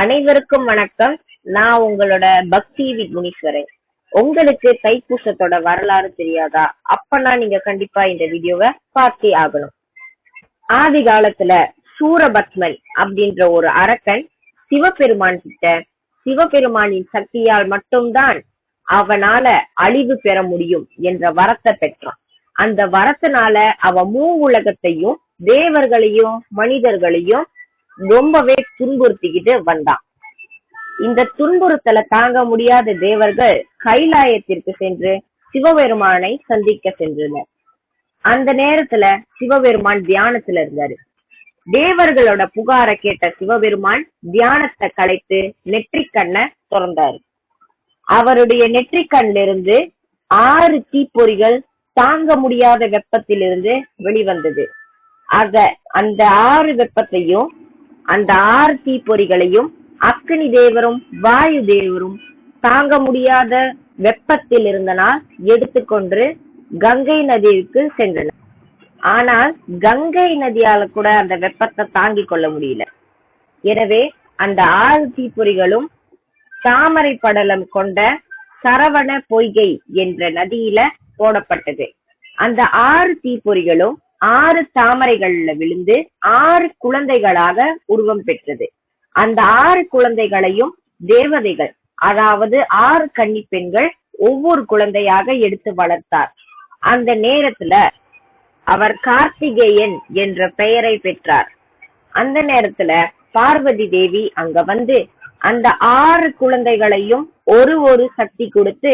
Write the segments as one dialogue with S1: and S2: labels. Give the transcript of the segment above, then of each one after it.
S1: அனைவருக்கும் வணக்கம். நான் உங்களோட பக்தி வித் முனீஸ்வரன். உங்களுக்கு தைப்பூசத்தோட வரலாறு தெரியாதா? அப்பனா நீங்க கண்டிப்பா இந்த வீடியோவை பார்த்தே ஆகணும். ஆதி காலத்துல சூரபத்மன் அப்படின்ற ஒரு அரக்கன் சிவபெருமான் கிட்ட சிவபெருமானின் சக்தியால் மட்டும்தான் அவனால அழிவு பெற முடியும் என்ற வரத்தை பெற்றான். அந்த வரத்தினால அவன் உலகத்தையும் தேவர்களையும் மனிதர்களையும் ரொம்பவே துன்புறுத்திக்கிட்டு வந்தான். இந்த துன்புறுத்தலை தாங்க முடியாத தேவர்கள் கைலாயத்திற்கு சென்று சிவபெருமானை சந்திக்க சென்றனர். அந்த நேரத்துல சிவபெருமான் தியானத்துல இருந்தாரு. தேவர்களோட புகாரை கேட்ட சிவபெருமான் தியானத்தை கலைத்து நெற்றிக்கண்ணை திறந்தாரு. அவருடைய நெற்றிக்கண்ணிலிருந்து இருந்து 6 தீப்பொறிகள் தாங்க முடியாத வெப்பத்திலிருந்து வெளிவந்தது. அந்த 6 வெப்பத்தையும் அந்த 6 தீப்பொறிகளையும் அக்னி தேவரும் வாயு தேவரும் தாங்க முடியாத வெப்பத்தில் இருந்தனால் எடுத்துக்கொண்டு கங்கை நதிக்கு சென்றனர். ஆனால் கங்கை நதியால கூட அந்த வெப்பத்தை தாங்கிக் கொள்ள முடியல. எனவே அந்த 6 தீப்பொறிகளும் தாமரை படலம் கொண்ட சரவண பொய்கை என்ற நதியில போடப்பட்டது. அந்த 6 தீப்பொறிகளும் 6 தாமரைகள்ல விழுந்து 6 குழந்தைகளாக உருவம் பெற்றது. அந்த 6 குழந்தைகளையும் தேவதைகள், அதாவது 6 கன்னி பெண்கள் ஒவ்வொரு குழந்தையாக எடுத்து வளர்த்தார். அந்த நேரத்துல அவர் கார்த்திகேயன் என்ற பெயரை பெற்றார். அந்த நேரத்துல பார்வதி தேவி அங்க வந்து அந்த 6 குழந்தைகளையும் ஒரு சக்தி கொடுத்து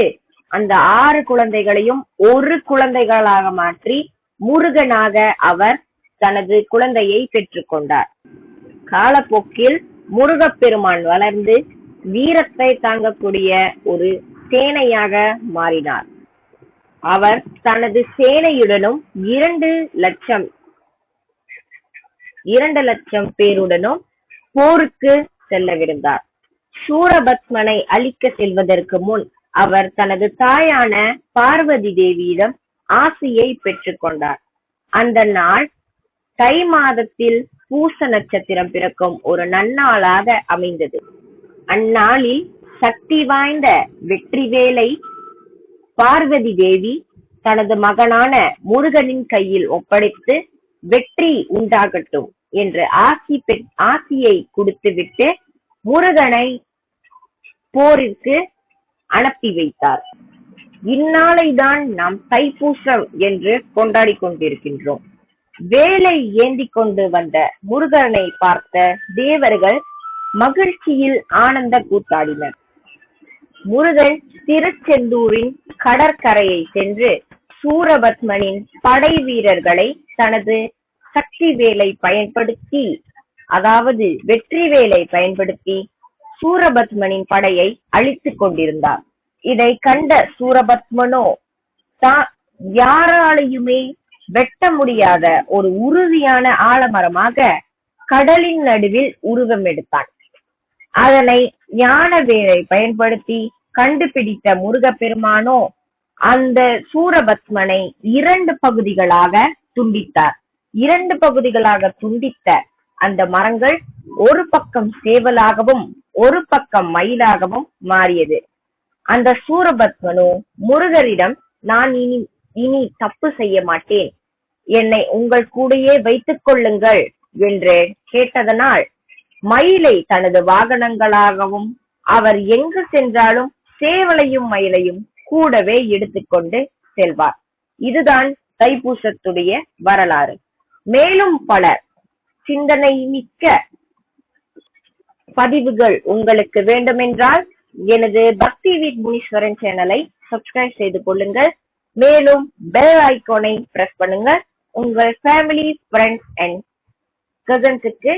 S1: அந்த 6 குழந்தைகளையும் ஒரு குழந்தைகளாக மாற்றி முருகனாக அவர் தனது குழந்தையை பெற்றுக்கொண்டார். காலப்போக்கில் முருகப்பெருமான் வளர்ந்து வீரத்தை தாங்கக்கூடிய ஒரு சேனையாக மாறினார். அவர் தனது சேனையுடனும் 2 லட்சம் பேருடனும் போருக்கு செல்லவிருந்தார். சூரபத்மனை அழிக்க செல்வதற்கு முன் அவர் தனது தாயான பார்வதி தேவியிடம் ஆசையை பெற்றுக்கொண்டார். அந்த நாள் தை மாதத்தில் பூச நட்சத்திரம் பிறக்கும் ஒரு நன்னாளாக அமைந்தது. அந்நாளில் சக்தி வாய்ந்த வெற்றிவேலை பார்வதி தேவி தனது மகனான முருகனின் கையில் ஒப்படைத்து வெற்றி உண்டாகட்டும் என்று ஆசியை கொடுத்துவிட்டு முருகனை போரிற்கு அனுப்பி வைத்தார். இந்நாளைதான் நாம் தைப்பூசம் என்று கொண்டாடி கொண்டிருக்கின்றோம். வேலை ஏந்தி கொண்டு வந்த முருகனை பார்த்த தேவர்கள் மகிழ்ச்சியில் ஆனந்த கூத்தாடினர். முருகன் திருச்செந்தூரின் கடற்கரையை சென்று சூரபத்மனின் படை வீரர்களை தனது சக்தி வேலை பயன்படுத்தி, அதாவது வெற்றி வேலை பயன்படுத்தி சூரபத்மனின் படையை அழித்துக் கொண்டிருந்தார். இதை கண்ட சூரபத்மனோ யாராலையுமே வெட்ட முடியாத ஒரு உறுதியான ஆலமரமாக கடலின் நடுவில் உருவம் எடுத்தான். அதனை ஞான வேலை பயன்படுத்தி கண்டுபிடித்த முருகப்பெருமானோ அந்த சூரபத்மனை 2 பகுதிகளாக துண்டித்தார். 2 பகுதிகளாக துண்டித்த அந்த மரங்கள் ஒரு பக்கம் சேவலாகவும் ஒரு பக்கம் மயிலாகவும் மாறியது. அந்த சூரபத்மனோ முருகரிடம், நான் இனி தப்பு செய்ய மாட்டேன், என்னை உங்கள் கூடையே வைத்துக் கொள்ளுங்கள் என்று கேட்டதனால் மயிலை தனது வாகனங்களாகவும் அவர் எங்கு சென்றாலும் சேவலையும் மயிலையும் கூடவே எடுத்துக்கொண்டு செல்வார். இதுதான் தைப்பூசத்துடைய வரலாறு. மேலும் பல சிந்தனை மிக்க பதிவுகள் உங்களுக்கு வேண்டுமென்றால் எனது பக்தி வித் முனீஸ்வரன் சேனலை சப்ஸ்கிரைப் செய்து கொள்ளுங்கள். மேலும் பெல் ஐகானை பிரஸ் பண்ணுங்க. உங்கள் ஃபேமிலி, ஃப்ரெண்ட்ஸ் அண்ட் கசின்ஸுக்கு